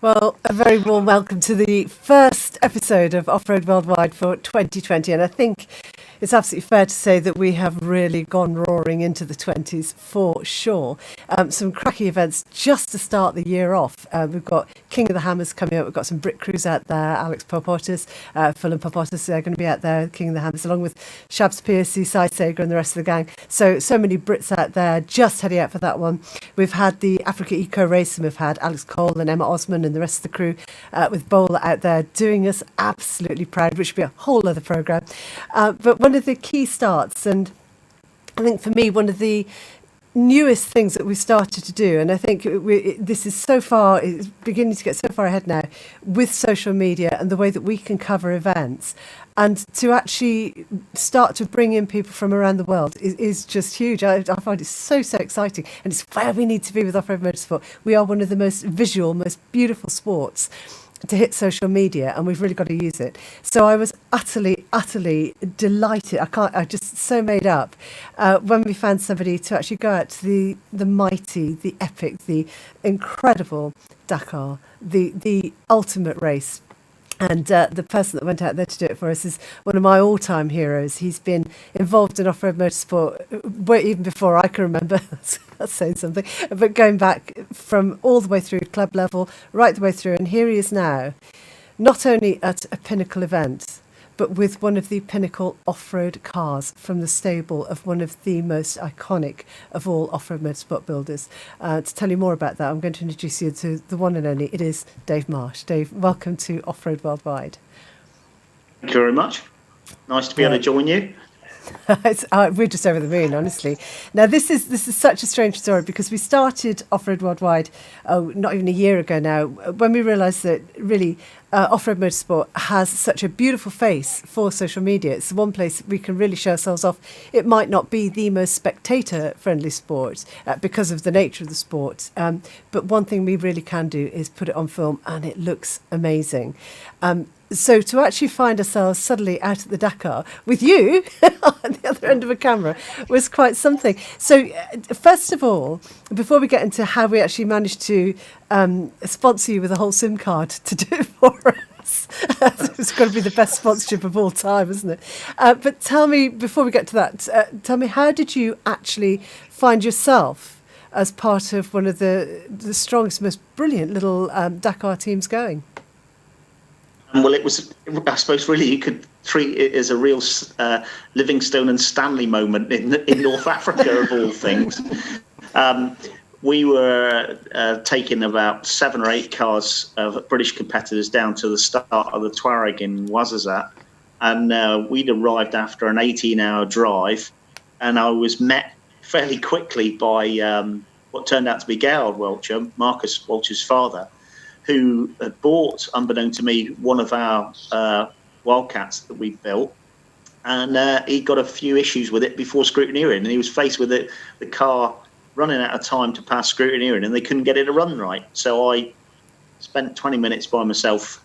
Well, a very warm welcome to the first episode of Off-Road Worldwide for 2020. And I think it's absolutely fair to say that we have really gone roaring into the 20s for sure. Some cracky events just to start the year off. We've got King of the Hammers coming up. We've got some Brit crews out there. Alex Popotis, Fulham Popotis are going to be out there, King of the Hammers, along with Shabs Piercy, Cy Sager and the rest of the gang. So many Brits out there just heading out for that one. We've had the Africa Eco Race and we've had Alex Cole and Emma Osman and the rest of the crew with Bowler out there doing us absolutely proud, which will be a whole other programme. But one of the key starts, and I think for me, one of the newest things that we've started to do, and I think this is it's beginning to get so far ahead now with social media and the way that we can cover events, and to actually start to bring in people from around the world is just huge. I find it so exciting, and it's where we need to be with off-road motorsport. We are one of the most visual, most beautiful sports to hit social media, and we've really got to use it. So I was utterly delighted. I just so made up when we found somebody to actually go out to the mighty, the epic, the incredible Dakar, the ultimate race. And the person that went out there to do it for us is one of my all-time heroes. He's been involved in off-road motorsport even before I can remember. That's saying something. But going back from all the way through club level, right the way through. And here he is now, not only at a pinnacle event, but with one of the pinnacle off-road cars from the stable of one of the most iconic of all off-road motorsport builders. To tell you more about that, I'm going to introduce you to the one and only. It is Dave Marsh. Dave, welcome to Off-Road Worldwide. Thank you very much. Nice to be able to join you. We're just over the moon, honestly. Now, this is such a strange story because we started Off-Road Worldwide not even a year ago now, when we realised that really off-road motorsport has such a beautiful face for social media. It's the one place we can really show ourselves off. It might not be the most spectator-friendly sport because of the nature of the sport, but one thing we really can do is put it on film, and it looks amazing. So to actually find ourselves suddenly out at the Dakar with you on the other end of a camera was quite something. So first of all, before we get into how we actually managed to sponsor you with a whole SIM card to do it for us, it's got to be the best sponsorship of all time, isn't it? But tell me, before we get to that, tell me, how did you actually find yourself as part of one of the strongest, most brilliant little Dakar teams going? Well, it was, I suppose, really you could treat it as a real Livingstone and Stanley moment in North Africa, of all things. We were taking about 7 or 8 cars of British competitors down to the start of the Tuareg in Ouarzazate, and we'd arrived after an 18-hour drive, and I was met fairly quickly by what turned out to be Gerhard Walcher, Marcus Walcher's father, who had bought, unbeknown to me, one of our Wildcats that we built, and he got a few issues with it before scrutineering, and he was faced with the car running out of time to pass scrutineering, and they couldn't get it to run right. So I spent 20 minutes by myself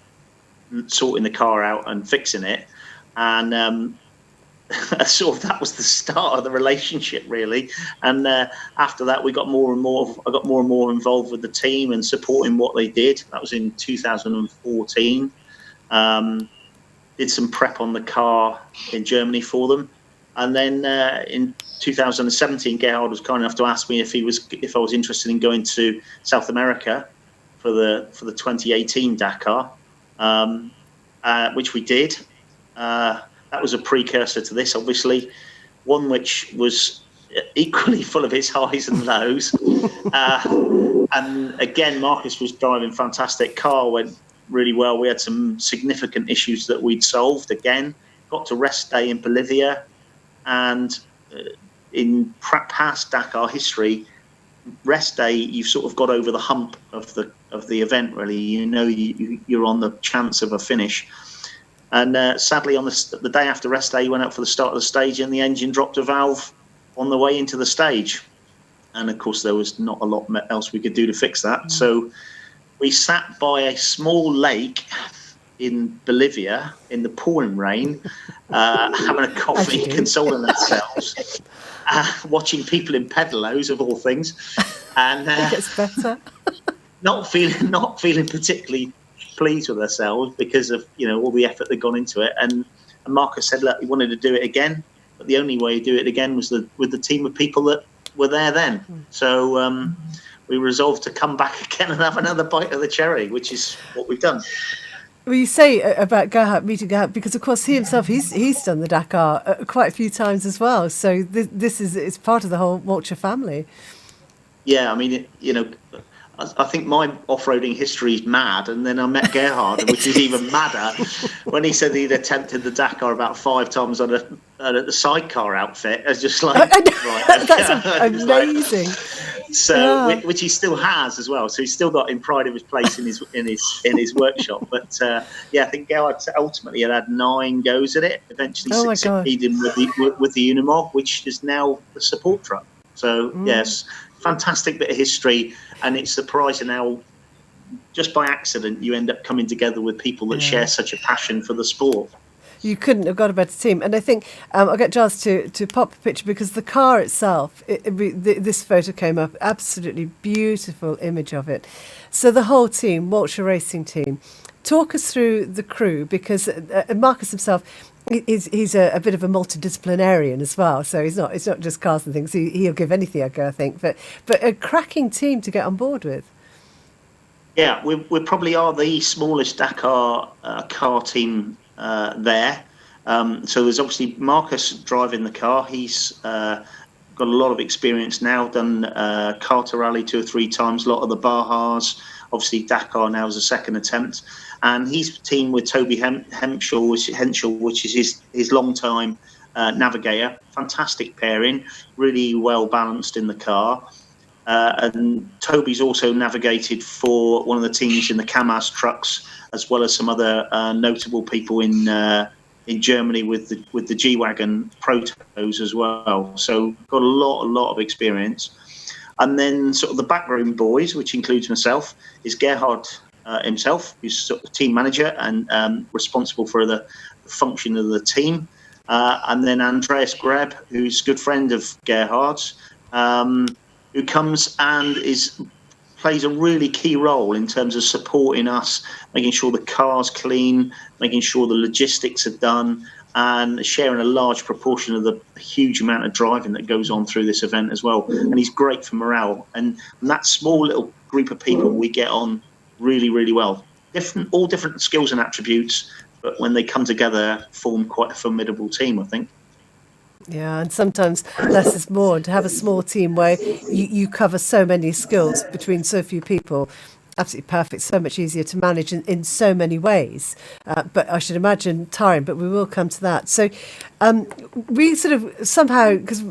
sorting the car out and fixing it, and sort of that was the start of the relationship, really. And after that, I got more and more involved with the team and supporting what they did. That was in 2014. Did some prep on the car in Germany for them, and then in 2017, Gerhard was kind enough to ask me if I was interested in going to South America for the 2018 Dakar, which we did. That was a precursor to this, obviously, one which was equally full of its highs and lows. And again, Marcus was driving a fantastic car, went really well. We had some significant issues that we'd solved. Again, got to rest day in Bolivia, and in past Dakar history, rest day, you've sort of got over the hump of the event, really. You know you're on the chance of a finish. And sadly, on the day after rest day, he went out for the start of the stage, and the engine dropped a valve on the way into the stage. And of course, there was not a lot else we could do to fix that. So we sat by a small lake in Bolivia in the pouring rain, having a coffee, consoling ourselves, watching people in pedalos, of all things. And it gets better. not feeling particularly pleased with ourselves because of all the effort that gone into it. And Marcus said, look, he wanted to do it again, but the only way to do it again was with the team of people that were there then. So we resolved to come back again and have another bite of the cherry, which is what we've done. Well, you say about Gerhard, meeting Gerhard, because of course he himself, he's done the Dakar quite a few times as well. So it's part of the whole Walcher family. Yeah, I mean, I think my off-roading history is mad, and then I met Gerhard, which is even madder, when he said he'd attempted the Dakar about 5 times on a sidecar outfit. I was just like, right, that's amazing. Which he still has as well. So he's still got in pride of his place in his workshop. But I think Gerhard ultimately had 9 goes at it. Eventually succeeding with the Unimog, which is now the support truck. So yes, fantastic bit of history, and it's surprising how just by accident you end up coming together with people that share such a passion for the sport. You couldn't have got a better team. And I think I'll get Giles to pop a picture, because the car itself, this photo came up, absolutely beautiful image of it. So the whole team, Walcher Racing team, talk us through the crew, because Marcus himself, he's a bit of a multidisciplinarian as well. So it's not just cars and things. He'll give anything a go, I think. But a cracking team to get on board with. Yeah, we probably are the smallest Dakar car team there. So there's obviously Marcus driving the car. He's got a lot of experience now, done Carter Rally 2 or 3 times, a lot of the Bahas. Obviously Dakar now is a second attempt. And he's teamed with Toby Henschel, which is his long-time navigator. Fantastic pairing, really well balanced in the car. And Toby's also navigated for one of the teams in the Kamaz trucks, as well as some other notable people in Germany with the G-Wagon Protos as well. So got a lot of experience. And then sort of the backroom boys, which includes myself, is Gerhard himself, who's sort of team manager and responsible for the function of the team. And then Andreas Greb, who's a good friend of Gerhard's, who comes and plays a really key role in terms of supporting us, making sure the car's clean, making sure the logistics are done, and sharing a large proportion of the huge amount of driving that goes on through this event as well. And he's great for morale. And that small little group of people, we get on really, really well. All different skills and attributes, but when they come together, form quite a formidable team, I think. Yeah, and sometimes less is more. To have a small team where you cover so many skills between so few people, absolutely perfect, so much easier to manage in so many ways. But I should imagine tiring, but we will come to that. So we sort of somehow, because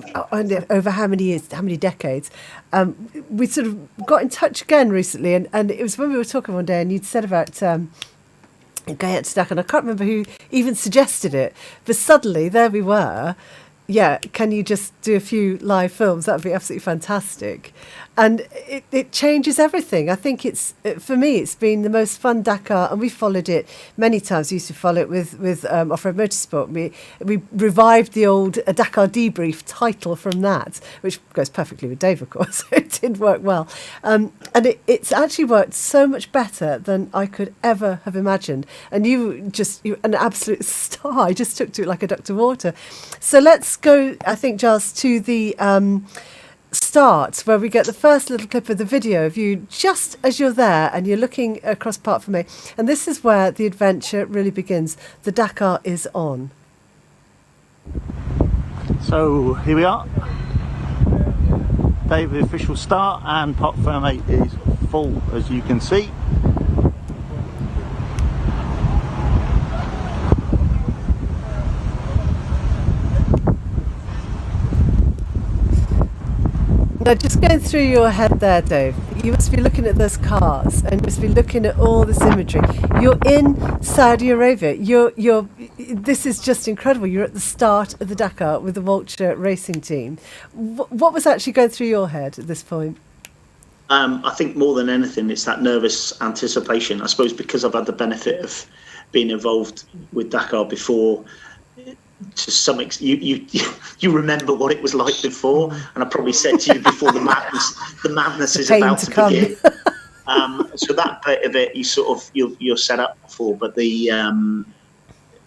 over how many years, how many decades, we sort of got in touch again recently. And it was when we were talking one day and you'd said about going out to Dakar, and I can't remember who even suggested it, but suddenly there we were. Yeah, can you just do a few live films? That would be absolutely fantastic. And it changes everything. I think for me, it's been the most fun Dakar, and we followed it many times. We used to follow it with Off-Road Motorsport. We revived the old Dakar Debrief title from that, which goes perfectly with Dave, of course. It did work well. And it's actually worked so much better than I could ever have imagined. And you're an absolute star. I just took to it like a duck to water. So let's go, I think, Giles, to the start, where we get the first little clip of the video of you just as you're there and you're looking across Parc Fermé. And this is where the adventure really begins. The Dakar is on. So here we are. Day of the official start, and Parc Fermé is full, as you can see. Now, just going through your head there, Dave, you must be looking at those cars and you must be looking at all this imagery. You're in Saudi Arabia. This is just incredible. You're at the start of the Dakar with the Walcher Racing team. What was actually going through your head at this point? I think more than anything, it's that nervous anticipation. I suppose because I've had the benefit of being involved with Dakar before. To some extent, you remember what it was like before, and I probably said to you before, the madness is about to begin. So that bit of it, you're set up for, but it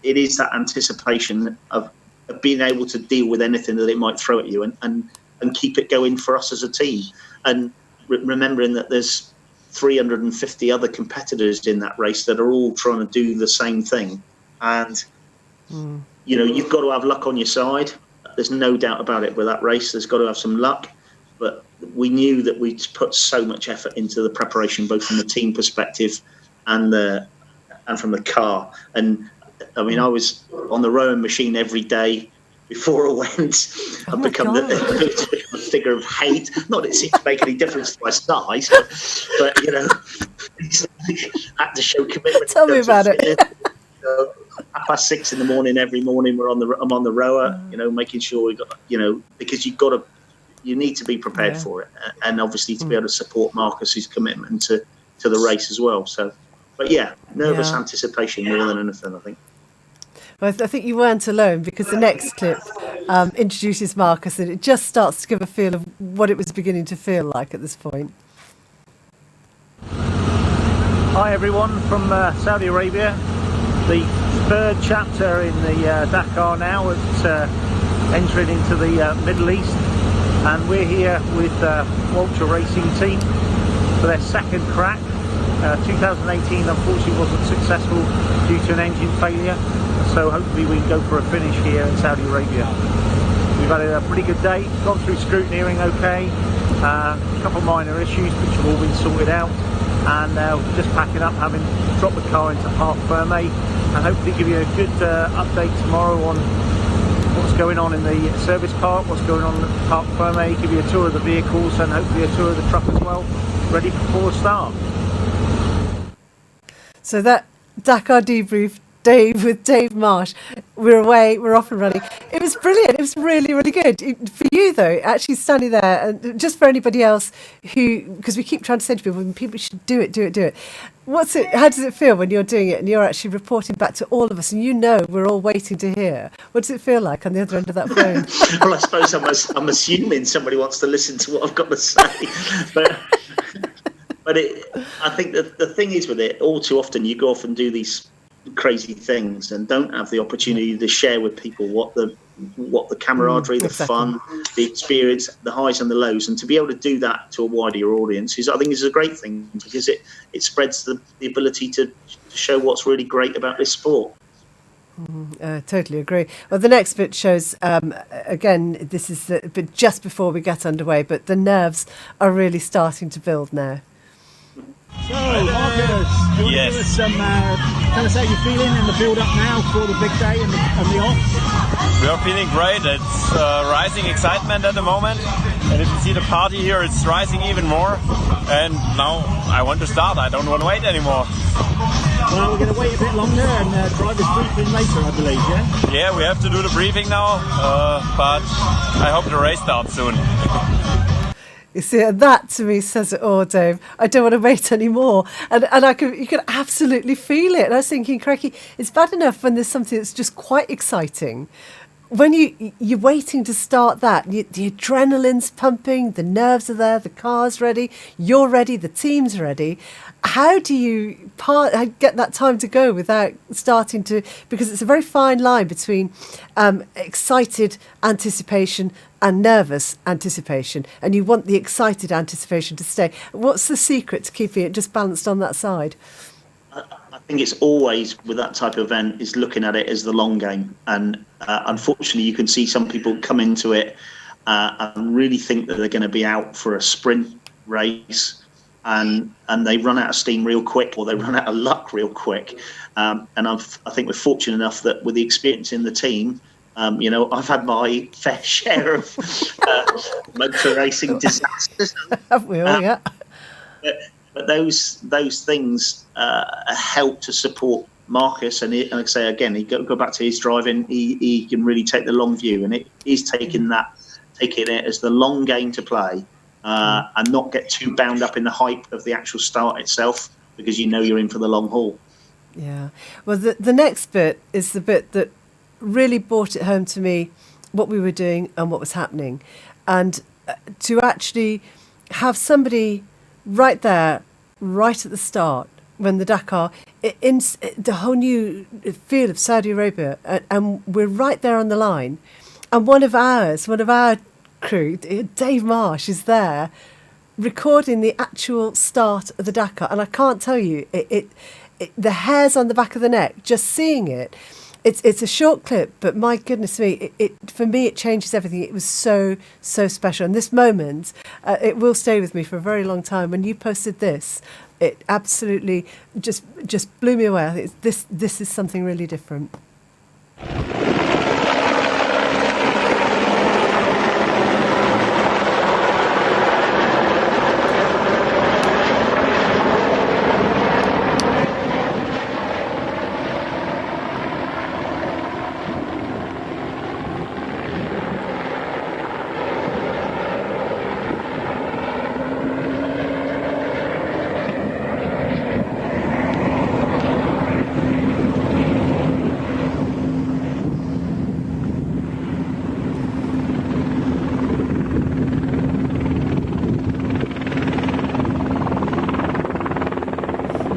is that anticipation of being able to deal with anything that it might throw at you, and keep it going for us as a team, and remembering that there's 350 other competitors in that race that are all trying to do the same thing, and you've got to have luck on your side. There's no doubt about it with that race. There's got to have some luck, but we knew that we'd put so much effort into the preparation, both from the team perspective and from the car. And I mean, I was on the rowing machine every day before I went. I've become a figure of hate. Not that it seems to make any difference to my size, but had to show commitment. Tell me about it. 6:30 in the morning every morning. I'm on the rower, making sure we got, because you need to be prepared for it, and obviously to be able to support Marcus's commitment to the race as well. So, but nervous anticipation more than anything, I think. Well, I think you weren't alone, because the next clip introduces Marcus, and it just starts to give a feel of what it was beginning to feel like at this point. Hi everyone from Saudi Arabia. The third chapter in the Dakar now. It's entering into the Middle East, and we're here with Walcher Racing Team for their second crack. 2018 unfortunately wasn't successful due to an engine failure, so hopefully we can go for a finish here in Saudi Arabia. We've had a pretty good day, gone through scrutineering okay, a couple of minor issues which have all been sorted out, and now just packing up, having dropped the car into Parc Ferme, and hopefully give you a good update tomorrow on what's going on in the service park, what's going on at Parc Ferme, give you a tour of the vehicles and hopefully a tour of the truck as well, ready for a start. So that Dakar debrief, Dave with Dave Marsh, we're away, we're off and running. It was brilliant. It was really, really good. For you, though, actually standing there, and just for anybody else because we keep trying to say to people should do it. How does it feel when you're doing it and you're actually reporting back to all of us, and we're all waiting to hear? What does it feel like on the other end of that phone? Well, I suppose I'm assuming somebody wants to listen to what I've got to say, but I think that the thing is with it, all too often you go off and do these crazy things and don't have the opportunity to share with people what the camaraderie, the fun, the experience, the highs and the lows, and to be able to do that to a wider audience I think is a great thing, because it spreads the ability to show what's really great about this sport. Totally agree. Well, the next bit shows, again, this is a bit just before we get underway, but the nerves are really starting to build now. So, Marcus, do you want to give us tell us how you're feeling in the build-up now for the big day and the off? We are feeling great. It's rising excitement at the moment, and if you see the party here, it's rising even more. And now I want to start. I don't want to wait anymore. Well, we're going to wait a bit longer and drive this briefing later, I believe, yeah? Yeah, we have to do the briefing now, but I hope the race starts soon. You see, that to me says it all, Dave. I don't want to wait anymore. And you can absolutely feel it. And I was thinking, crikey, it's bad enough when there's something that's just quite exciting. When you're waiting to start that, the adrenaline's pumping, the nerves are there, the car's ready, you're ready, the team's ready. How do you get that time to go without starting to... Because it's a very fine line between excited anticipation and nervous anticipation, and you want the excited anticipation to stay. What's the secret to keeping it just balanced on that side? I think it's always, with that type of event, is looking at it as the long game. And unfortunately, you can see some people come into it and really think that they're going to be out for a sprint race, and they run out of steam real quick, or they run out of luck real quick. And I think we're fortunate enough that with the experience in the team, I've had my fair share of motor racing disasters. Have we all, yeah. But those things help to support Marcus, and like I say again, he go back to his driving. He can really take the long view, and it is taking it as the long game to play, and not get too bound up in the hype of the actual start itself, because you're in for the long haul. Yeah. Well, the next bit is the bit that really brought it home to me, what we were doing and what was happening, and to actually have somebody right there, right at the start when the Dakar, in the whole new feel of Saudi Arabia, and we're right there on the line, and one of our crew, Dave Marsh, is there recording the actual start of the Dakar, and I can't tell you, the hairs on the back of the neck just seeing it. It's a short clip, but my goodness me, for me it changes everything. It was so special, and this moment it will stay with me for a very long time. When you posted this, it absolutely just blew me away. I think this is something really different.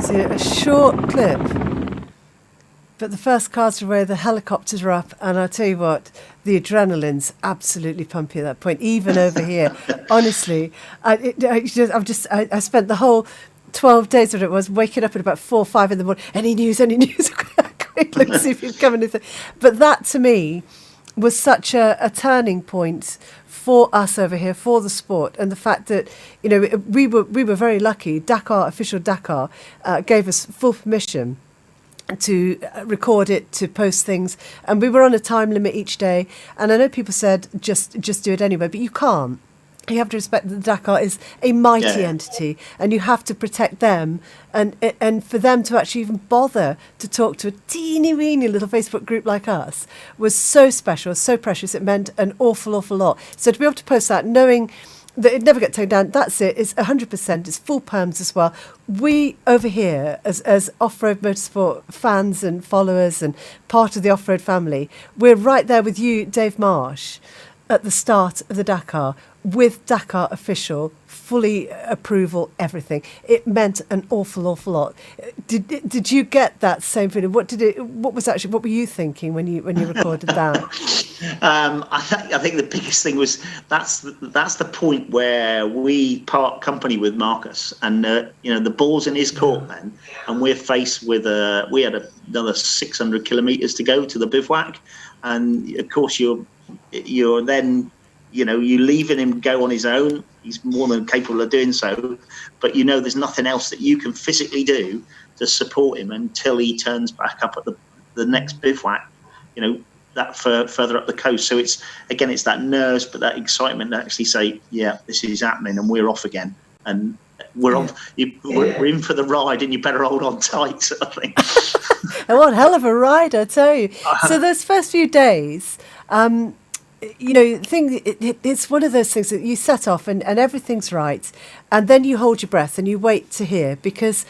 A short clip, but the first cars are away, the helicopters are up, and I'll tell you what, the adrenaline's absolutely pumpy at that point, even over here. Honestly, I spent the whole 12 days, what it was, waking up at about 4 or 5 in the morning. Any news? Quick, let's see if you've come anything. But that to me was such a turning point for us over here, for the sport, and the fact that, you know, we were very lucky. Official Dakar gave us full permission to record it, to post things, and we were on a time limit each day. And I know people said just do it anyway, but you can't. You have to respect that the Dakar is a mighty entity, and you have to protect them. And for them to actually even bother to talk to a teeny-weeny little Facebook group like us was so special, so precious. It meant an awful lot. So to be able to post that, knowing that it'd never get taken down, that's it. It's 100%. It's full perms as well. We over here, as off-road motorsport fans and followers and part of the off-road family, we're right there with you, Dave Marsh, at the start of the Dakar, with Dakar official, fully approval, everything. It meant an awful lot. Did you get that same feeling? What were you thinking when you recorded that? I think the biggest thing was that's the point where we part company with Marcus, and the ball's in his court then, and we're faced with we had another 600 kilometres to go to the bivouac, and of course you're then, you leaving him go on his own. He's more than capable of doing so, but there's nothing else that you can physically do to support him until he turns back up at the next bivouac, that further up the coast. So it's that nerves, but that excitement to actually say, yeah, this is happening, and we're off again, and we're in for the ride, and you better hold on tight, sort of thing. And what hell of a ride, I tell you. So those first few days, it's one of those things that you set off and everything's right, and then you hold your breath and you wait to hear, because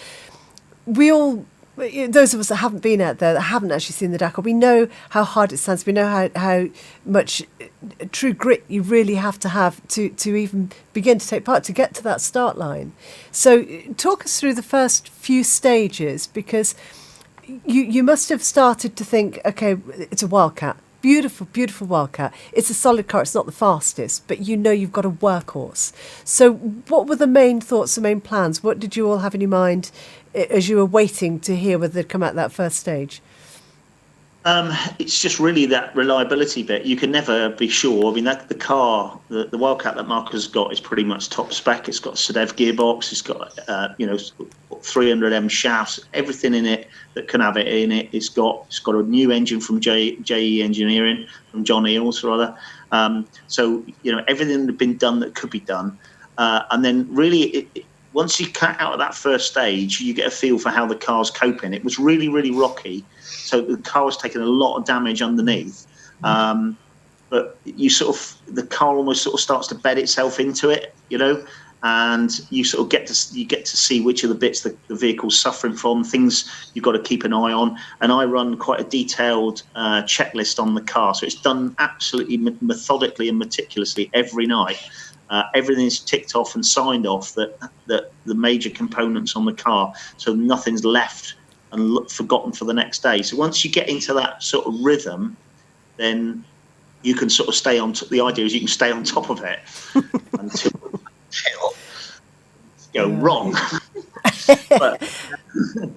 those of us that haven't been out there, that haven't actually seen the Dakar, we know how hard it stands. We know how much true grit you really have to even begin to take part, to get to that start line. So talk us through the first few stages, because you must have started to think, okay, it's a Wildcat. Beautiful Wildcat. It's a solid car. It's not the fastest, but you've got a workhorse. So what were the main thoughts, the main plans? What did you all have in your mind as you were waiting to hear whether they'd come out that first stage? It's just really that reliability bit. You can never be sure. I mean, the car, the Wildcat that Marcus got is pretty much top spec. It's got a Sedev gearbox. It's got 300M shafts. Everything in it that can have it in it. It's got a new engine from JE Engineering, from John Eales or other. So everything had been done that could be done, and then really once you cut out of that first stage, you get a feel for how the car's coping. It was really, really rocky. So the car was taking a lot of damage underneath, but the car almost sort of starts to bed itself into it, and you sort of get to see which of the bits the vehicle's suffering from, things you've got to keep an eye on. And I run quite a detailed checklist on the car, so it's done absolutely methodically and meticulously every night. Everything's ticked off and signed off that the major components on the car, so nothing's left and forgotten for the next day. So once you get into that sort of rhythm, then you can sort of stay on top. The idea is you can stay on top of it until go wrong.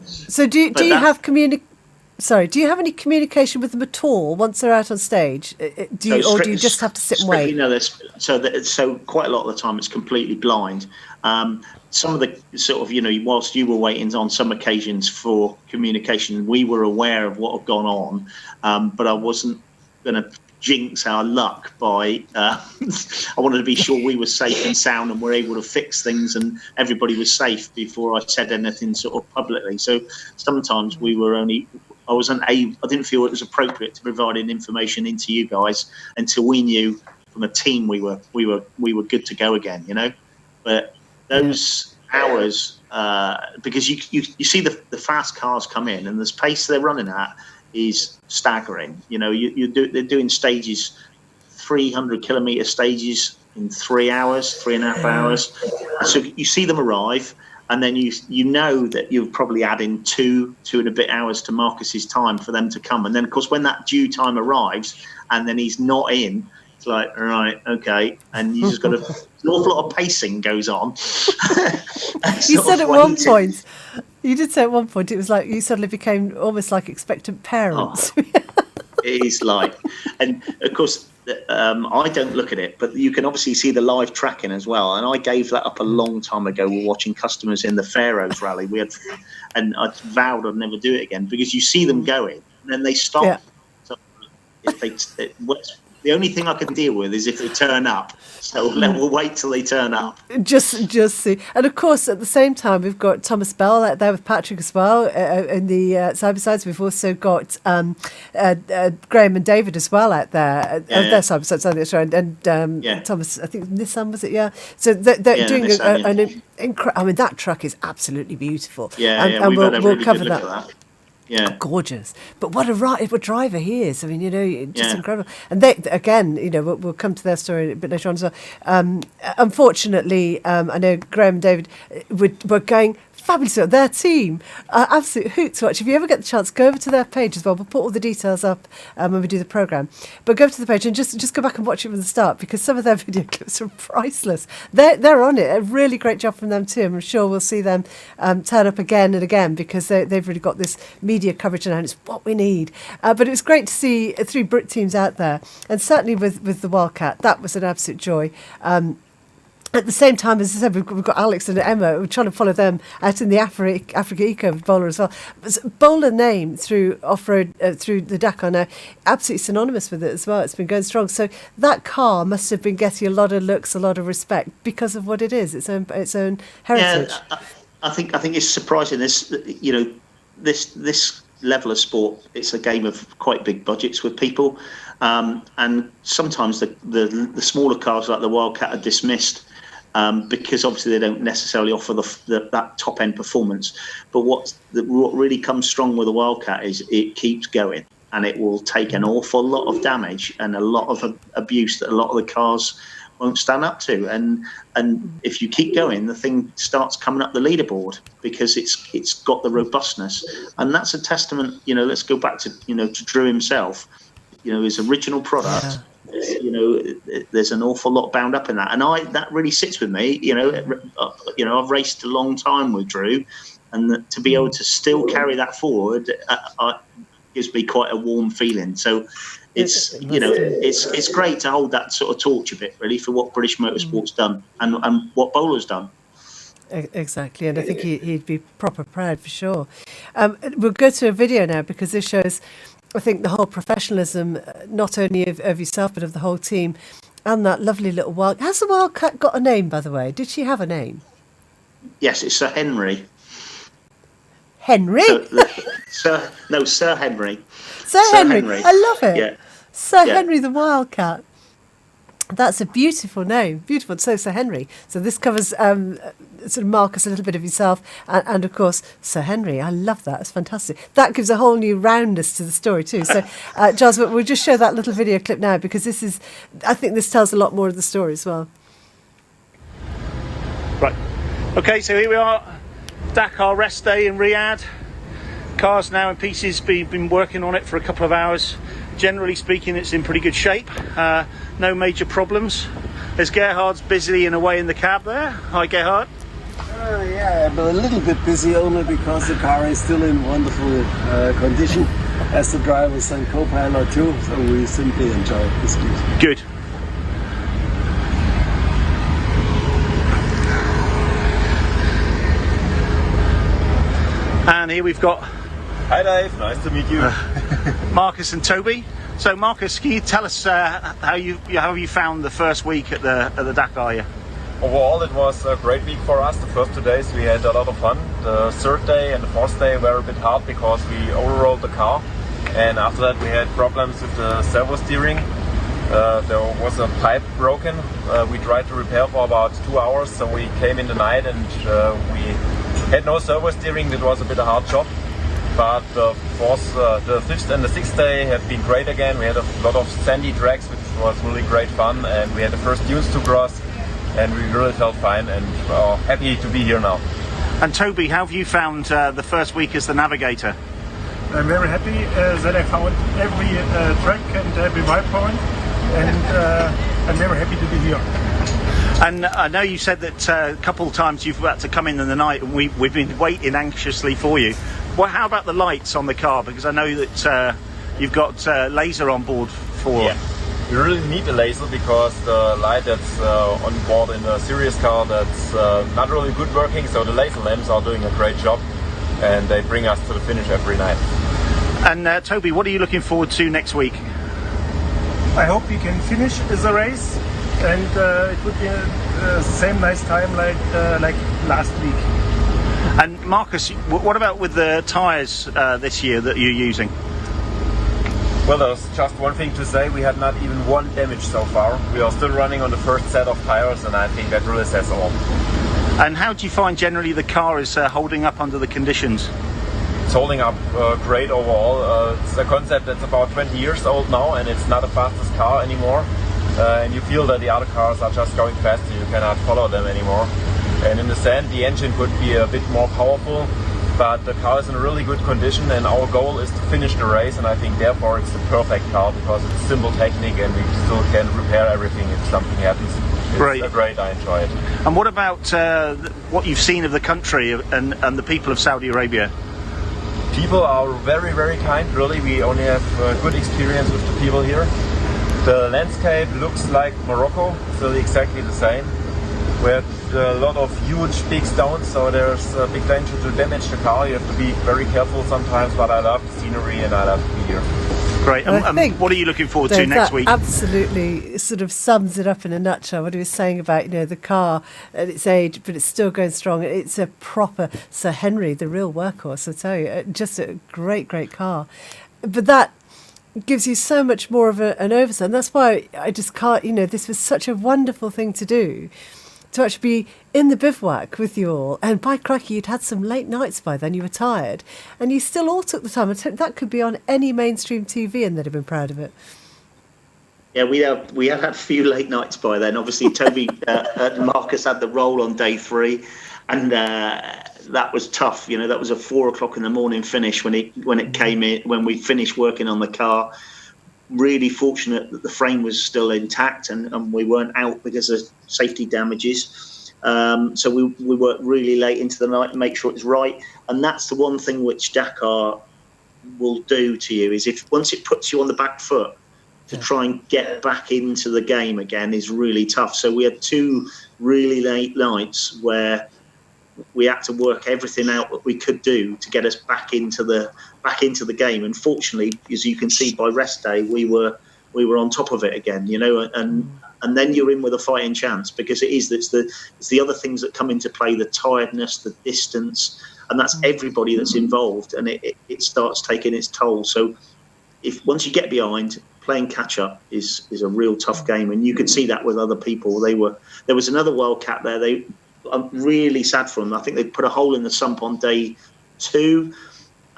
So do you have do you have any communication with them at all once they're out on stage? Do you just have to sit and wait? So quite a lot of the time it's completely blind. Some of the sort of, whilst you were waiting on some occasions for communication, we were aware of what had gone on, but I wasn't going to jinx our luck by I wanted to be sure we were safe and sound and were able to fix things and everybody was safe before I said anything sort of publicly. So sometimes I didn't feel it was appropriate to provide information into you guys until we knew from a team we were good to go again, but those hours, because you see the fast cars come in and the pace they're running at is staggering. They're doing stages, 300 kilometer stages in 3 hours, 3.5 hours. So you see them arrive, and then you know that you're probably adding two and a bit hours to Marcus's time for them to come. And then, of course, when that due time arrives, and then he's not in, it's like, all right, okay, and you just got an awful lot of pacing goes on. You said at one point. You did say at one point it was like you suddenly became almost like expectant parents. Oh, it is like, and of course, I don't look at it, but you can obviously see the live tracking as well. And I gave that up a long time ago. We're watching customers in the Pharaohs rally. And I vowed I'd never do it again because you see them going and then they stop. Yeah. So the only thing I can deal with is if they turn up. So we'll wait till they turn up. Just see. And of course, at the same time, we've got Thomas Bell out there with Patrick as well in the side-by-sides. We've also got Graham and David as well out there. Their side-by-sides, that's right. And Thomas, I think Nissan, was it? Yeah. So they're doing Nissan, an incredible... I mean, that truck is absolutely beautiful. And we'll cover that. Yeah, gorgeous. But what a driver he is. I mean, just incredible. And they, again, we'll come to their story a bit later on as well. Unfortunately, I know Graham and David were going fabulous. Their team, absolute hoot to watch. If you ever get the chance, go over to their page as well. We'll put all the details up when we do the programme. But go to the page and just go back and watch it from the start because some of their video clips are priceless. They're on it. A really great job from them too. I'm sure we'll see them turn up again and again because they've really got this media coverage now and it's what we need. But it was great to see 3 Brit teams out there. And certainly with the Wildcat, that was an absolute joy. At the same time, as I said, we've got Alex and Emma. We're trying to follow them out in the Africa Eco Bowler as well. Bowler name through off-road, through the Dakar now, absolutely synonymous with it as well. It's been going strong. So that car must have been getting a lot of looks, a lot of respect because of what it is, its own heritage. Yeah, I think it's surprising. This level of sport, it's a game of quite big budgets with people, and sometimes the smaller cars like the Wildcat are dismissed. Because obviously they don't necessarily offer that top end performance, but what really comes strong with the Wildcat is it keeps going, and it will take an awful lot of damage and a lot of abuse that a lot of the cars won't stand up to. And if you keep going, the thing starts coming up the leaderboard because it's got the robustness, and that's a testament. Let's go back to to Drew himself. His original product. Yeah. There's an awful lot bound up in that, and that really sits with me. I've raced a long time with Drew, and to be able to still carry that forward gives me quite a warm feeling. So it's great to hold that sort of torch a bit, really, for what British Motorsport's done and what Bowler's done. Exactly, and I think he'd be proper proud for sure. We'll go to a video now because this shows, I think, the whole professionalism, not only of yourself but of the whole team, and that lovely little Wildcat. Has the Wildcat got a name, by the way? Did she have a name? Yes, it's Sir Henry. Henry? Sir Henry. Sir Henry. I love it. Yeah. Sir Henry the Wildcat. That's a beautiful name. Beautiful. So, Sir Henry. So this covers sort of Marcus, a little bit of yourself, and of course, Sir Henry. I love that. It's fantastic. That gives a whole new roundness to the story too. So, Giles, we'll just show that little video clip now because I think this tells a lot more of the story as well. Right. Okay, so here we are, Dakar rest day in Riyadh. Car's now in pieces. Been working on it for a couple of hours. Generally speaking, it's in pretty good shape. No major problems. There's Gerhard's busy and away in the cab there. Hi, Gerhard. Yeah, but a little bit busy only because the car is still in wonderful condition as the drivers and co-pilot too, so we simply enjoy this week. Good. And here we've got Hi Dave, nice to meet you. Marcus and Toby. So Marcus, can you tell us how you found the first week at the Dakar here? Overall, it was a great week for us. The first 2 days we had a lot of fun. The third day and the fourth day were a bit hard because we overrolled the car, and after that we had problems with the servo steering. There was a pipe broken. We tried to repair for about 2 hours, so we came in the night and we had no servo steering. It was a bit a hard job. But the fifth and the sixth day have been great again. We had a lot of sandy tracks, which was really great fun, and we had the first dunes to cross, and we really felt fine and are happy to be here now. And Toby, how have you found the first week as the navigator? I'm very happy that I found every track and every waypoint, and I'm very happy to be here. And I know you said that a couple of times you've had to come in the night, and we've been waiting anxiously for you. Well, how about the lights on the car? Because I know that you've got laser on board for... Yeah, you really need a laser because the light that's on board in a serious car, that's not really good working, so the laser lamps are doing a great job and they bring us to the finish every night. And Toby, what are you looking forward to next week? I hope we can finish the race, and it would be the same nice time like last week. And Marcus, what about with the tyres this year that you're using? Well, there's just one thing to say. We had not even one damage so far. We are still running on the first set of tyres, and I think that really says all. And how do you find generally the car is holding up under the conditions? It's holding up great overall. It's a concept that's about 20 years old now, and it's not the fastest car anymore. And you feel that the other cars are just going faster. You cannot follow them anymore. And in the sand, the engine could be a bit more powerful, but the car is in a really good condition, and our goal is to finish the race, and I think therefore it's the perfect car because it's simple technique and we still can repair everything if something happens. It's great, I enjoy it. And what about what you've seen of the country and the people of Saudi Arabia? People are very, very kind, really. We only have good experience with the people here. The landscape looks like Morocco, still exactly the same. We had a lot of huge big stones, so there's a big danger to damage the car. You have to be very careful sometimes, but I love the scenery and I love to be here. Great. And what are you looking forward to next week? Absolutely sort of sums it up in a nutshell. What he was saying about, the car at its age, but it's still going strong. It's a proper Sir Henry, the real workhorse, I tell you. Just a great, great car. But that gives you so much more of an oversight. And that's why I just can't, this was such a wonderful thing to do. To actually be in the bivouac with you all. And by cracky, you'd had some late nights by then, you were tired. And you still all took the time. That could be on any mainstream TV and they'd have been proud of it. Yeah, we have had a few late nights by then. Obviously, Toby and Marcus had the role on day 3. And that was tough. That was a 4:00 in the morning finish when it came in, when we finished working on the car. Really fortunate that the frame was still intact and we weren't out because of safety damages. So we worked really late into the night to make sure it's right. And that's the one thing which Dakar will do to you is once it puts you on the back foot to try and get back into the game again is really tough. So we had 2 really late nights where we had to work everything out that we could do to get us back into the game. And fortunately, as you can see by rest day, we were on top of it again, and then you're in with a fighting chance because it's the other things that come into play, the tiredness, the distance, and that's everybody that's involved, and it starts taking its toll. So once you get behind, playing catch up is a real tough game, and you could see that with other people. There was another Wildcat there. I'm really sad for them. I think they put a hole in the sump on day 2,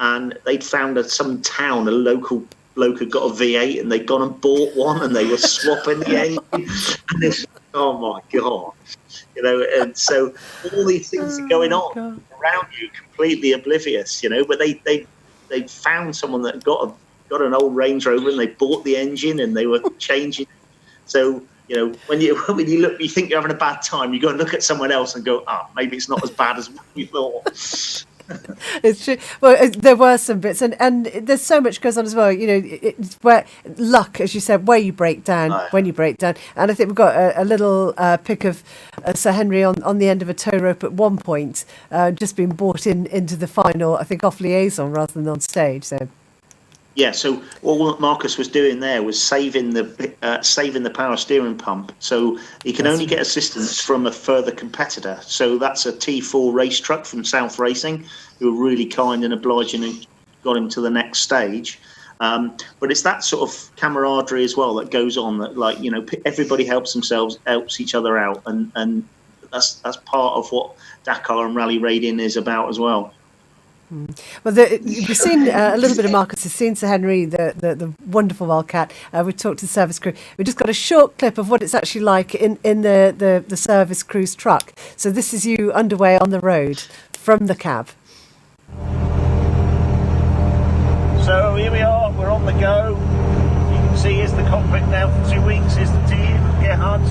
and they'd found some town, a local bloke had got a V8 and they'd gone and bought one and they were swapping the engine. And it's, oh my God. You know, and so all these things are going on around you, completely oblivious, you know, but they found someone that got an old Range Rover and they bought the engine and they were changing. So, you know, when you look, you think you're having a bad time, you go and look at someone else and go, maybe it's not as bad as we thought. It's true. Well, there were some bits, and there's so much goes on as well. You know, it's where luck, as you said, where you break down, when you break down. And I think we've got a little pic of Sir Henry on the end of a tow rope at one point, just being brought into the final, I think off liaison rather than on stage. So. Yeah, so all Marcus was doing there was saving the power steering pump. So he can only get assistance from a further competitor. So that's a T4 race truck from South Racing, who were really kind and obliging and got him to the next stage. But it's that sort of camaraderie as well that goes on. That, like, you know, everybody helps each other out, and that's part of what Dakar and rally raiding is about as well. Well, we've seen a little bit of Marcus. We've seen Sir Henry, the wonderful Wildcat. We've talked to the service crew. We've just got a short clip of what it's actually like in the service crew's truck. So this is you underway on the road from the cab. So here we are, we're on the go. You can see here's the cockpit now for 2 weeks. Here's the team. Gerhard's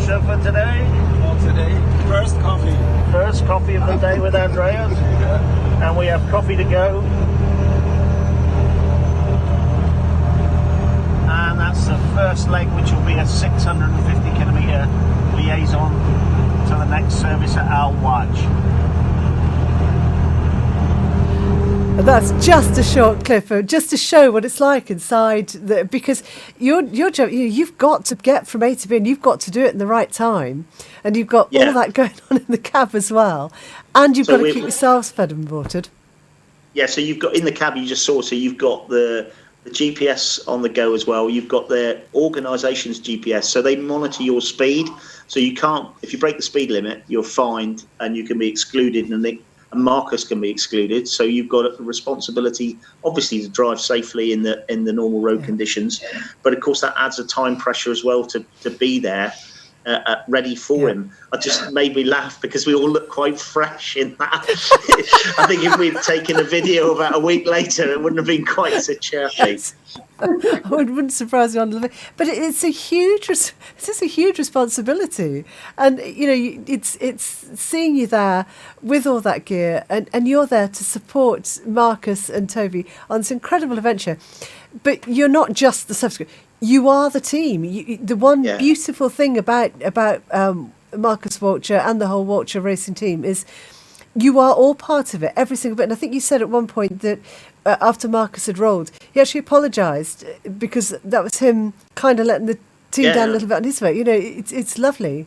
chauffeur today. Not today. First coffee. First coffee of the day with Andreas. And we have coffee to go. And that's the first leg, which will be a 650 kilometre liaison to the next service at Al Waj. That's just a short clip, just to show what it's like inside. Because your job, you've got to get from A to B, and you've got to do it in the right time, and you've got all that going on in the cab as well, and you've got to keep yourselves fed and watered. Yeah, so you've got in the cab, you just saw, so you've got the GPS on the go as well. You've got their organisation's GPS, so they monitor your speed. So you can't, if you break the speed limit, you're fined and you can be excluded, and Marcus can be excluded. So you've got a responsibility, obviously, to drive safely in the normal road conditions. But of course, that adds a time pressure as well to be there, ready for him. It just made me laugh because we all look quite fresh in that. I think if we'd taken a video about a week later, it wouldn't have been quite so chirpy. It wouldn't surprise me on the, but it's a huge responsibility, and you know, it's seeing you there with all that gear, and you're there to support Marcus and Toby on this incredible adventure. But you're not just the subscriber; you are the team. The one beautiful thing about Marcus Walcher and the whole Walcher racing team is you are all part of it, every single bit. And I think you said at one point that after Marcus had rolled, he actually apologised because that was him kind of letting the team down a little bit on his way. You know, it's lovely.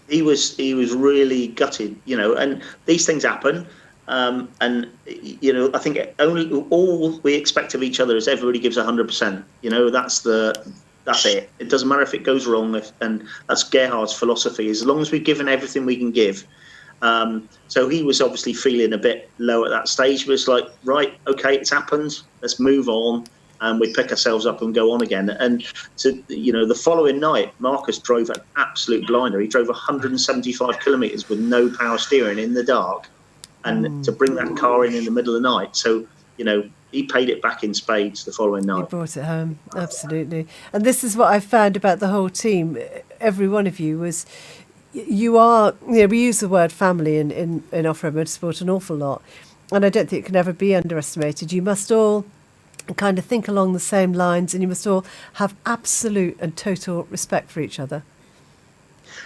He was really gutted, you know, and these things happen. And you know, I think all we expect of each other is everybody gives 100%. You know, that's it. It doesn't matter if it goes wrong, and that's Gerhard's philosophy. As long as we've given everything we can give. So he was obviously feeling a bit low at that stage, but it's like, right, okay, it's happened. Let's move on, and we pick ourselves up and go on again. And the following night, Marcus drove an absolute blinder. He drove 175 kilometres with no power steering in the dark, and to bring that car in the middle of the night. So, you know, he paid it back in spades the following night. He brought it home, absolutely. And this is what I found about the whole team. Every one of you was. You are, you know, we use the word family in off-road motorsport an awful lot, and I don't think it can ever be underestimated. You must all kind of think along the same lines, and you must all have absolute and total respect for each other.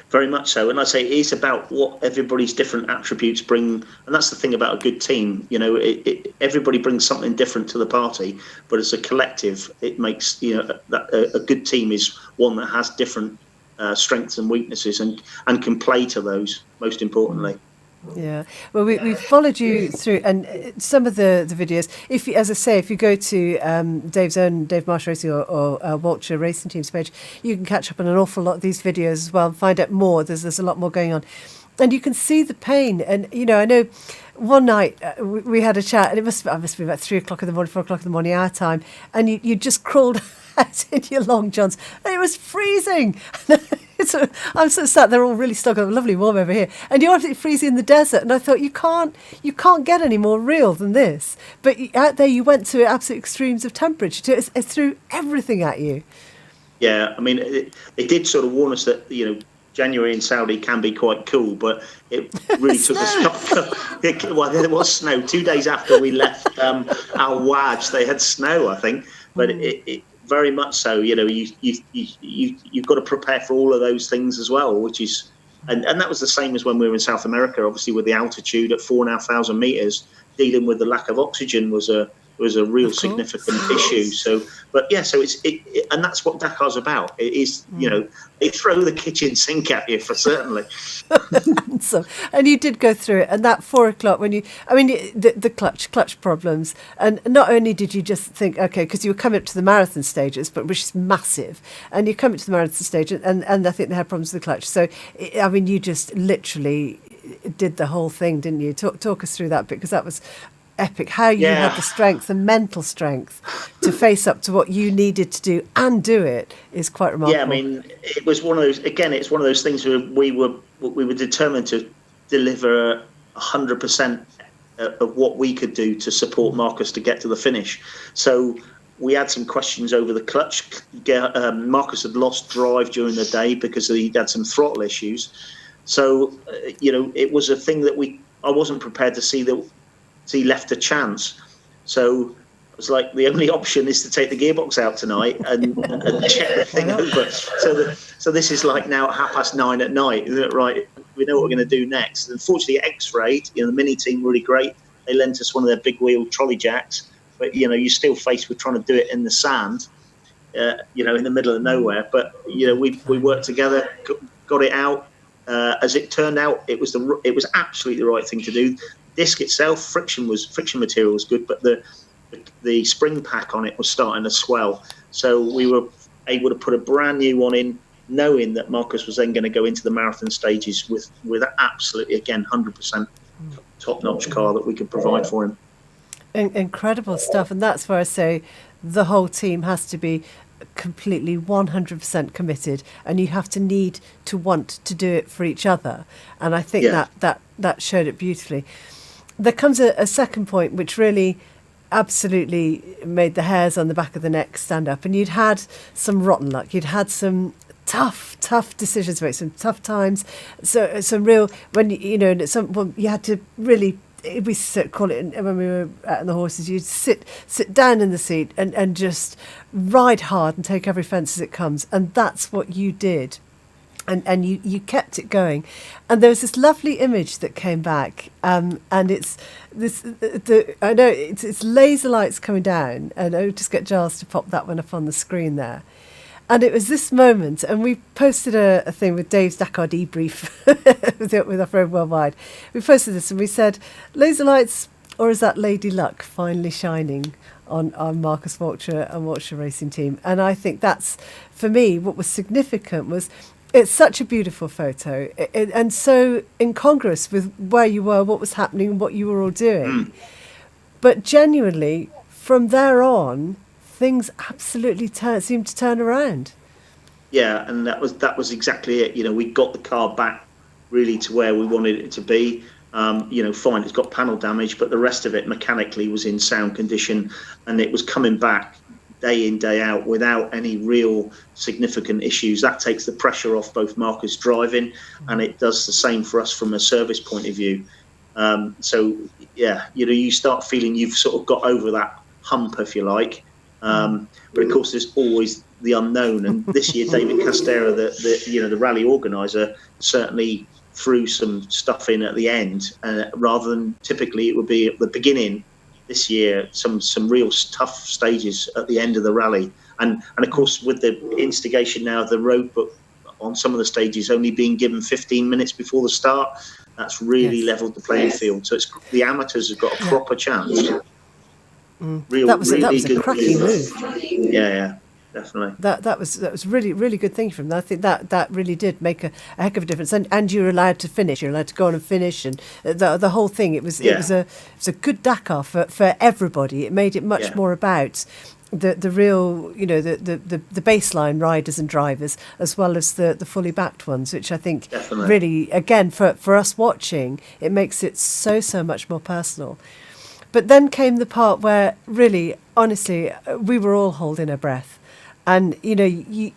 Very much so. And I say it is about what everybody's different attributes bring, and that's the thing about a good team. You know, everybody brings something different to the party, but as a collective, it makes, you know, that a good team is one that has different strengths and weaknesses and can play to those, most importantly. Yeah, well, we've followed you through, and some of the videos. If you, as I say, if you go to Dave's own Dave Marsh Racing or Walcher Racing Team's page, you can catch up on an awful lot of these videos as well and find out more. There's a lot more going on. and you can see the pain. And I know one night we had a chat, and it must be about 3 o'clock in the morning, 4 o'clock in the morning our time, and you just crawled out in your long johns, and it was freezing. I'm sort of sat there all really stuck on lovely warm over here, and you're absolutely freezing in the desert. And I thought, you can't get any more real than this. But out there, you went to absolute extremes of temperature. It threw everything at you. Yeah, I mean, they did sort of warn us that January in Saudi can be quite cool, but it really took us. Well, there was snow 2 days after we left Al Waj. They had snow, I think, but it very much so. You've got to prepare for all of those things as well, which is, and that was the same as when we were in South America. Obviously, with the altitude at 4,500 meters, dealing with the lack of oxygen was a real significant issue. So, but yeah, so it's and that's what Dakar's about. It is, they throw the kitchen sink at you, for certainly. And you did go through it, and that 4 o'clock the clutch problems, and not only did you just think, okay, because you were coming up to the marathon stages, but which is massive, and you come up to the marathon stage, and I think they had problems with the clutch. So, you just literally did the whole thing, didn't you? Talk us through that, because that was epic. How you had the strength, the mental strength, to face up to what you needed to do and do it is quite remarkable. Yeah, I mean, it was one of those. Again, it's one of those things where we were determined to deliver 100% of what we could do to support Marcus to get to the finish. So we had some questions over the clutch. Marcus had lost drive during the day because he'd had some throttle issues. So it was a thing that I wasn't prepared to see that. He left a chance, so it was like the only option is to take the gearbox out tonight and check the thing over. So this is like now at 9:30 at night, isn't it? Right, we know what we're going to do next. Unfortunately, X-Rayed, the mini team really great. They lent us one of their big wheel trolley jacks, but you're still faced with trying to do it in the sand, in the middle of nowhere. But we worked together, got it out. As it turned out, it was absolutely the right thing to do. Disc itself, friction material was good, but the spring pack on it was starting to swell. So we were able to put a brand new one in, knowing that Marcus was then going to go into the marathon stages with absolutely, again, 100% top-notch car that we could provide for him. Incredible stuff, and that's where I say the whole team has to be completely 100% committed, and you have to need to want to do it for each other. And I think that showed it beautifully. There comes a second point which really absolutely made the hairs on the back of the neck stand up, and you'd had some rotten luck. You'd had some tough decisions to make, some tough times. So some real, when you had to really, we call it when we were out on the horses, you'd sit down in the seat and just ride hard and take every fence as it comes, and that's what you did. And you kept it going, and there was this lovely image that came back, and it's this. I know it's laser lights coming down, and I'll just get Giles to pop that one up on the screen there. And it was this moment, and we posted a thing with Dave's Dakar Debrief with Off-Road Worldwide. We posted this, and we said, laser lights, or is that Lady Luck finally shining on Marcus Walcher and Walcher Racing Team? And I think that's, for me, what was significant was, it's such a beautiful photo, and so incongruous with where you were, what was happening, what you were all doing. But genuinely, from there on, things absolutely seemed to turn around. Yeah, and that was exactly it. We got the car back really to where we wanted it to be. Fine, it's got panel damage, but the rest of it mechanically was in sound condition, and it was coming back day in, day out without any real significant issues. That takes the pressure off both Marcus driving, and it does the same for us from a service point of view. You start feeling you've sort of got over that hump, if you like. But of course, there's always the unknown. And this year, David Castera, the rally organizer, certainly threw some stuff in at the end, rather than typically it would be at the beginning. This year, some real tough stages at the end of the rally, and of course with the instigation now of the road book on some of the stages only being given 15 minutes before the start, that's really leveled the playing field. So the amateurs have got a proper chance. That was a cracking move. Yeah. definitely. That was really, really good thinking from them. I think that really did make a heck of a difference. And you're allowed to finish. You're allowed to go on and finish, and the whole thing. It was a good Dakar for everybody. It made it much more about the real, the baseline riders and drivers, as well as the fully backed ones, which I think really, again, for us watching, it makes it so much more personal. But then came the part where really, honestly, we were all holding our breath. And, the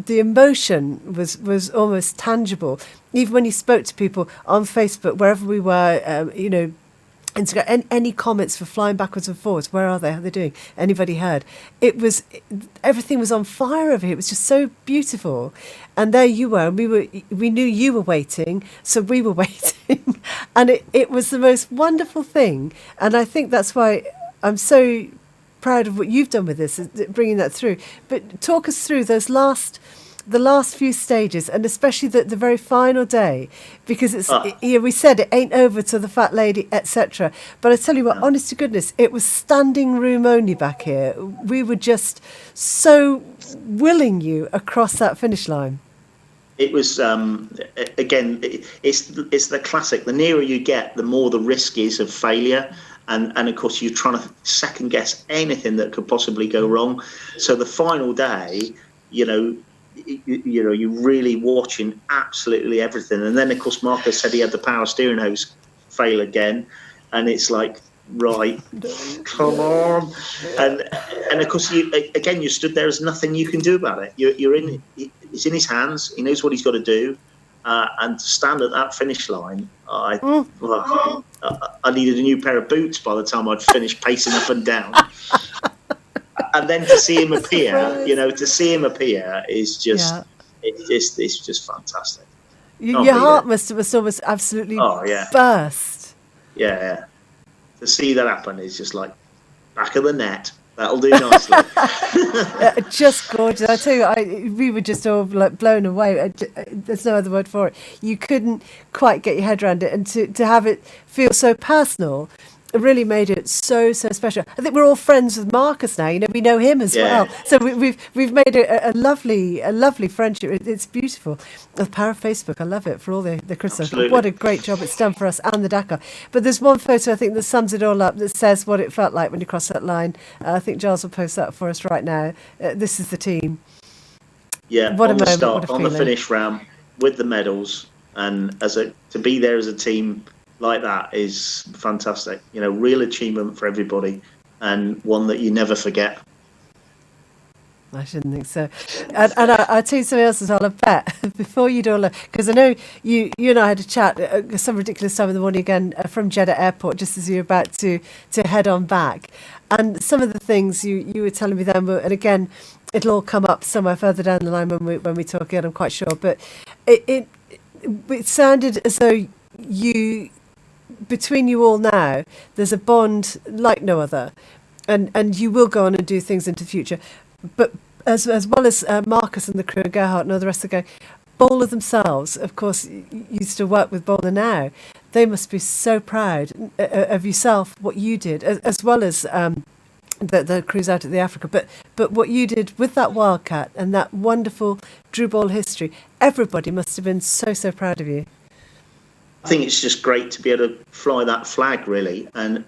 emotion was almost tangible. Even when you spoke to people on Facebook, wherever we were, Instagram, any comments for flying backwards and forwards, where are they? How are they doing? Anybody heard? Everything was on fire over here. It was just so beautiful. And there you were, and we knew you were waiting, so we were waiting. And it was the most wonderful thing. And I think that's why I'm so proud of what you've done with this, bringing that through. But talk us through the last few stages, and especially the very final day, because we said it ain't over till the fat lady, etc. But I tell you what, honest to goodness, it was standing room only back here. We were just so willing you across that finish line. It was again, it's the classic. The nearer you get, the more the risk is of failure. And of course, you're trying to second guess anything that could possibly go wrong. So the final day, you're really watching absolutely everything. And then, of course, Marcus said he had the power steering hose fail again, and it's like, right, come on. And of course, you stood there. There's nothing you can do about it. It's in his hands. He knows what he's got to do. And to stand at that finish line, I needed a new pair of boots by the time I'd finished pacing up and down. And then to see him appear, is just, it's just fantastic. Your heart must almost absolutely burst. Yeah. To see that happen is just like back of the net. That'll do nicely. Just gorgeous. I tell you, we were just all like blown away. There's no other word for it. You couldn't quite get your head around it, and to have it feel so personal, it really made it so special. I think we're all friends with Marcus now. We know him as well. So we've made a lovely friendship. It's beautiful. The power of Facebook, I love it for all the criticism. What a great job it's done for us and the Dakar. But there's one photo I think that sums it all up, that says what it felt like when you crossed that line. I think Giles will post that for us right now. This is the team. Yeah, what on a the moment, start, what a on the feeling. finish round with the medals, and to be there as a team like that is fantastic. Real achievement for everybody, and one that you never forget. I shouldn't think so. And I'll tell you something else as well. I bet before you do all that, because I know you and I had a chat at some ridiculous time in the morning again from Jeddah Airport, just as you were about to head on back. And some of the things you were telling me then were, and again, it'll all come up somewhere further down the line when we talk again, I'm quite sure. But it sounded as though between you all now, there's a bond like no other, and you will go on and do things into the future. But as well as Marcus and the crew, and Gerhard and all the rest of the gang, Bowler themselves, of course, you still work with Bowler now. They must be so proud of yourself, what you did, as well as the cruise out at the Africa. But what you did with that Wildcat and that wonderful Drew Ball history, everybody must have been so proud of you. I think it's just great to be able to fly that flag, really, and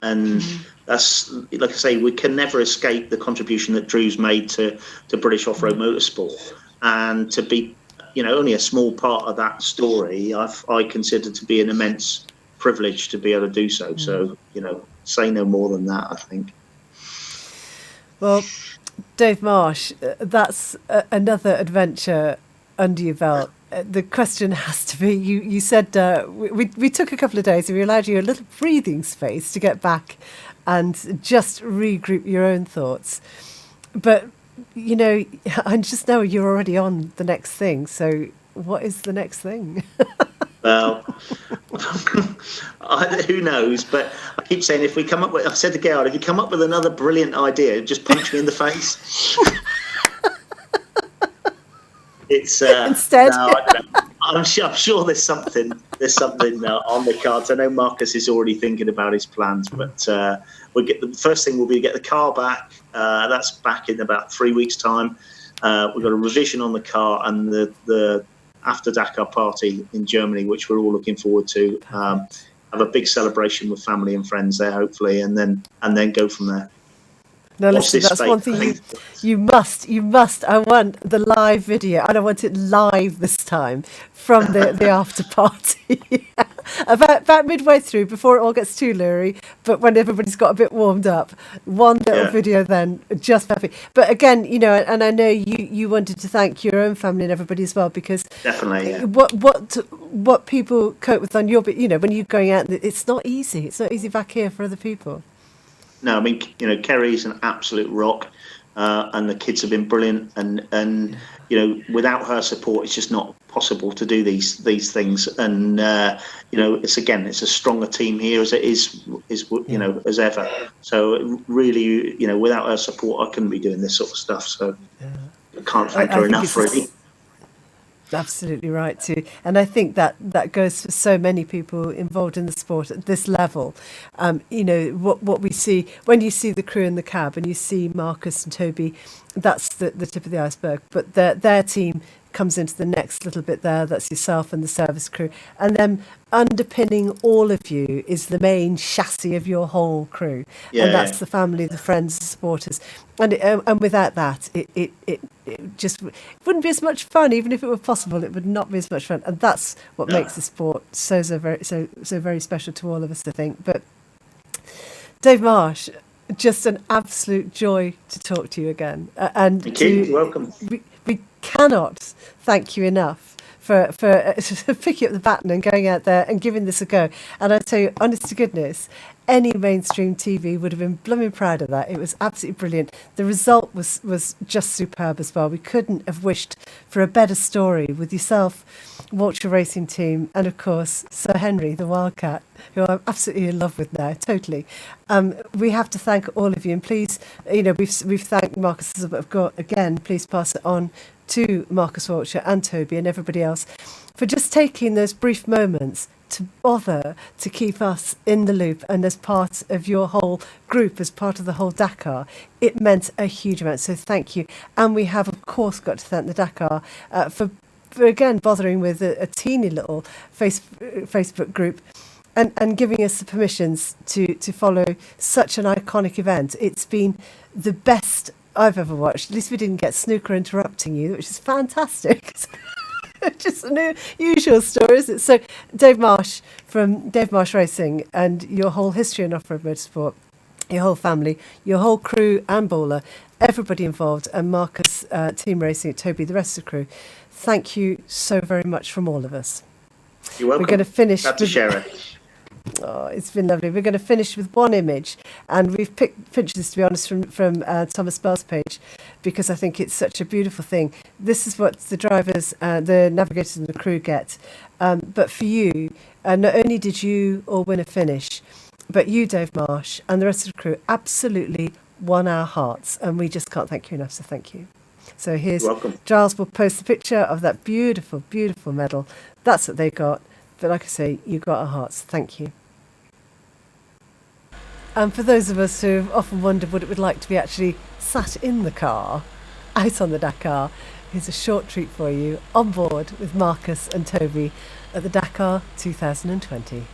that's, like I say, we can never escape the contribution that Drew's made to British off-road motorsport, and to be, only a small part of that story, I consider to be an immense privilege to be able to do so. So, say no more than that, I think. Well, Dave Marsh, that's another adventure under your belt. The question has to be, you said we took a couple of days and we allowed you a little breathing space to get back and just regroup your own thoughts. But, I just know you're already on the next thing. So what is the next thing? Well, who knows? But I keep saying, if we come up with, I said to Gerhard, if you come up with another brilliant idea, just punch me in the face. It's instead. No, I'm sure there's something on the cards. I know Marcus is already thinking about his plans, but the first thing will be to get the car back. That's back in about 3 weeks' time. We've got a revision on the car and the after Dakar party in Germany, which we're all looking forward to. Have a big celebration with family and friends there, hopefully, and then go from there. Now, listen, that's one thing you must. I want the live video, and I want it live this time from the after party. about midway through, before it all gets too leery, but when everybody's got a bit warmed up, one little video then, just perfect. But again, and I know you wanted to thank your own family and everybody as well, because definitely, what people cope with on your, when you're going out, it's not easy. It's not easy back here for other people. No, I mean, Kerry's an absolute rock, and the kids have been brilliant. And without her support, it's just not possible to do these things. And it's a stronger team here as it is as ever. So really, without her support, I couldn't be doing this sort of stuff. So I can't thank her enough, really. Absolutely right too, and I think that goes for so many people involved in the sport at this level. What we see when you see the crew in the cab and you see Marcus and Toby, that's the tip of the iceberg. But their team comes into the next little bit there. That's yourself and the service crew, and then underpinning all of you is the main chassis of your whole crew, and that's the family, the friends, the supporters, and without that, it just wouldn't be as much fun. Even if it were possible, it would not be as much fun, and that's what makes the sport so very special to all of us, I think. But Dave Marsh, just an absolute joy to talk to you again, and thank you. You're welcome. We cannot thank you enough for picking up the baton and going out there and giving this a go. And I tell you, honest to goodness, any mainstream TV would have been blooming proud of that. It was absolutely brilliant. The result was just superb as well. We couldn't have wished for a better story with yourself, Walcher Racing Team, and of course Sir Henry, the Wildcat, who I'm absolutely in love with now, totally. We have to thank all of you, and please, we've thanked Marcus, but again, please pass it on to Marcus Walcher and Toby and everybody else for just taking those brief moments to bother to keep us in the loop and as part of your whole group, as part of the whole Dakar. It meant a huge amount, so thank you. And we have, of course, got to thank the Dakar for again bothering with a teeny little Facebook group and giving us the permissions to follow such an iconic event. It's been the best I've ever watched. At least we didn't get Snooker interrupting you, which is fantastic. Just an usual story, isn't it? So Dave Marsh from Dave Marsh Racing and your whole history in off-road motorsport, your whole family, your whole crew and bowler, everybody involved, and Marcus Team Racing, Toby, the rest of the crew, thank you so very much from all of us. You're welcome. We're going to finish. Glad to share it. Oh, it's been lovely. We're going to finish with one image, and we've picked pictures, to be honest, from Thomas Bell's page, because I think it's such a beautiful thing. This is what the drivers, the navigators and the crew get. But for you, not only did you all win a finish, but you, Dave Marsh, and the rest of the crew absolutely won our hearts, and we just can't thank you enough, so thank you. So here's, Giles will post the picture of that beautiful, beautiful medal. That's what they got. But like I say, you got our hearts. Thank you. And for those of us who've often wondered what it would like to be actually sat in the car, out on the Dakar, here's a short treat for you, on board with Marcus and Toby at the Dakar 2020.